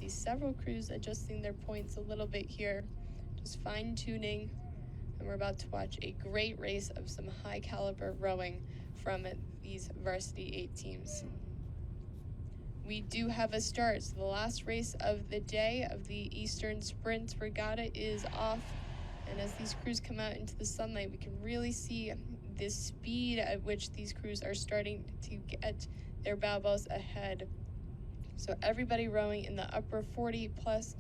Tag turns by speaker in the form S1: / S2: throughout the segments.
S1: see several crews adjusting their points a little bit here, just fine-tuning, and we're about to watch a great race of some high-caliber rowing from these Varsity 8 teams. We do have a start, so the last race of the day of the Eastern Sprint Regatta is off, and as these crews come out into the sunlight, we can really see the speed at which these crews are starting to get their bow balls ahead. So everybody rowing in the upper 40 plus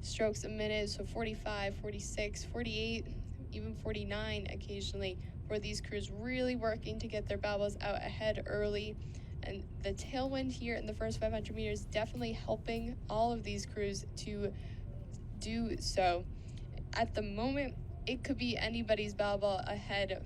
S1: strokes a minute, so 45, 46, 48, even 49 occasionally, for these crews really working to get their bow balls out ahead early. And the tailwind here in the first 500 meters definitely helping all of these crews to do so. At the moment, it could be anybody's bow ball ahead.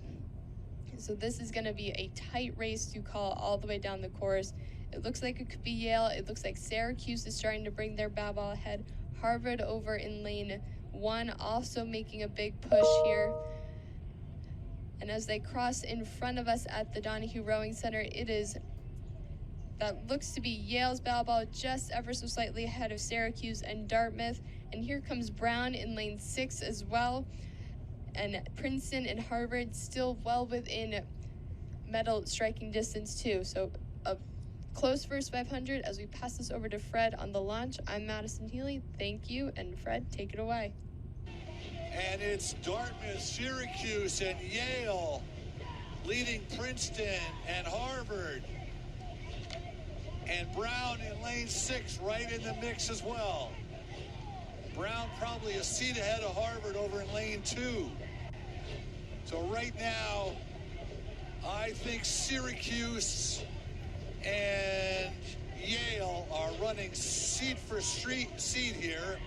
S1: So this is going to be a tight race to call all the way down the course. It looks like it could be Yale. It looks like Syracuse is starting to bring their bow ball ahead. Harvard over in lane 1 also making a big push here. And as they cross in front of us at the Donahue Rowing Center, that looks to be Yale's bow ball just ever so slightly ahead of Syracuse and Dartmouth. And here comes Brown in lane 6 as well. And Princeton and Harvard still well within medal striking distance too. So a close first 500 as we pass this over to Fred on the launch. I'm Madison Healy. Thank you. And Fred, take it away.
S2: And it's Dartmouth, Syracuse, and Yale leading Princeton and Harvard. And Brown in lane 6 right in the mix as well. Brown probably a seat ahead of Harvard over in lane 2. So right now, I think Syracuse and Yale are running seat for seat here.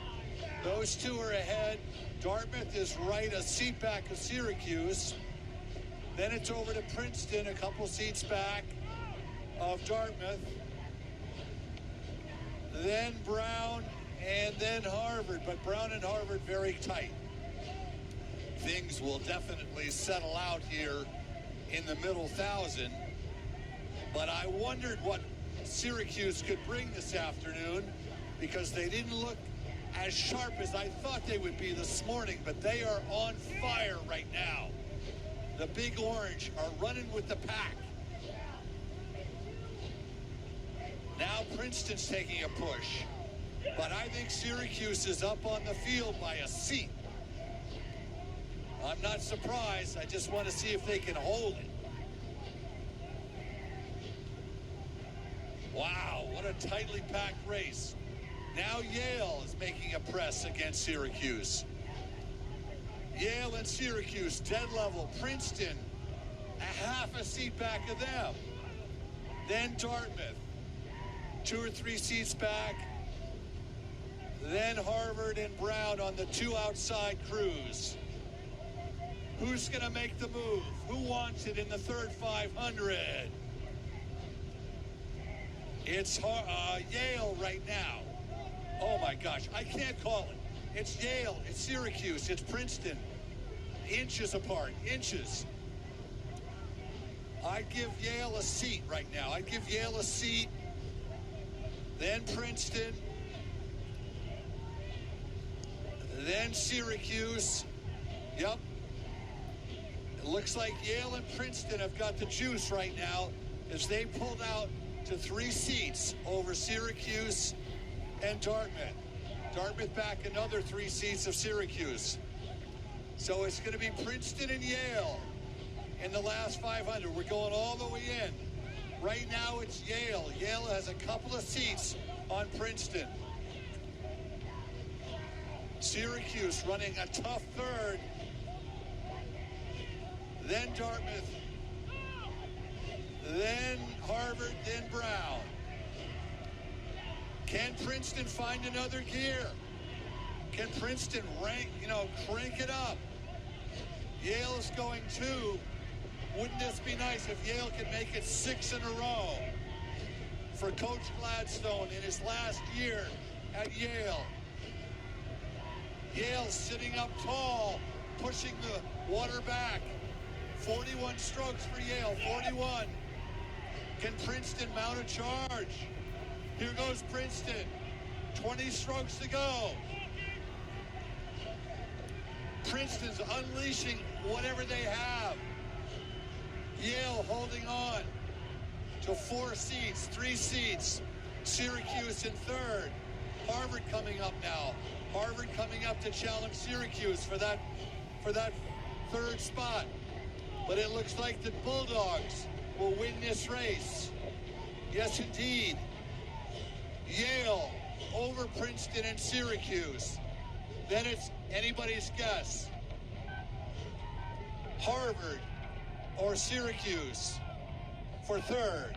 S2: Those two are ahead. Dartmouth is right a seat back of Syracuse. Then it's over to Princeton, a couple seats back of Dartmouth. Then Brown, and then Harvard, but Brown and Harvard very tight. Things will definitely settle out here in the middle 1,000, but I wondered what Syracuse could bring this afternoon because they didn't look as sharp as I thought they would be this morning, but they are on fire right now. The Big Orange are running with the pack. Now Princeton's taking a push, but I think Syracuse is up on the field by a seat. I'm not surprised. I just want to see if they can hold it. Wow, what a tightly packed race. Now Yale is making a press against Syracuse. Yale and Syracuse dead level. Princeton a half a seat back of them. Then Dartmouth 2 or 3 seats back. Then Harvard and Brown on the 2 outside crews. Who's going to make the move? Who wants it in the third 500? It's Yale right now. Oh my gosh, I can't call it. It's Yale, it's Syracuse, it's Princeton. Inches apart, inches. I'd give Yale a seat right now. I'd give Yale a seat. Then Princeton. Then Syracuse. Yep. It looks like Yale and Princeton have got the juice right now as they pulled out to 3 seats over Syracuse and Dartmouth. Dartmouth back another 3 seats of Syracuse. So it's going to be Princeton and Yale in the last 500. We're going all the way in. Right now it's Yale. Yale has a couple of seats on Princeton. Syracuse running a tough third. Then Dartmouth. Then Harvard, then Brown. Can Princeton find another gear? Can Princeton crank it up? Yale is going 2. Wouldn't this be nice if Yale could make it 6 in a row for Coach Gladstone in his last year at Yale? Yale sitting up tall, pushing the water back. 41 strokes for Yale, 41. Can Princeton mount a charge? Here goes Princeton. 20 strokes to go. Princeton's unleashing whatever they have. Yale holding on to 4 seats, 3 seats. Syracuse in third. Harvard coming up now. Harvard coming up to challenge Syracuse for that third spot. But it looks like the Bulldogs will win this race. Yes, indeed. Yale over Princeton and Syracuse. Then it's anybody's guess. Harvard or Syracuse for third.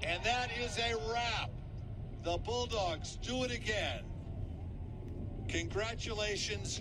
S2: And that is a wrap. The Bulldogs do it again. Congratulations.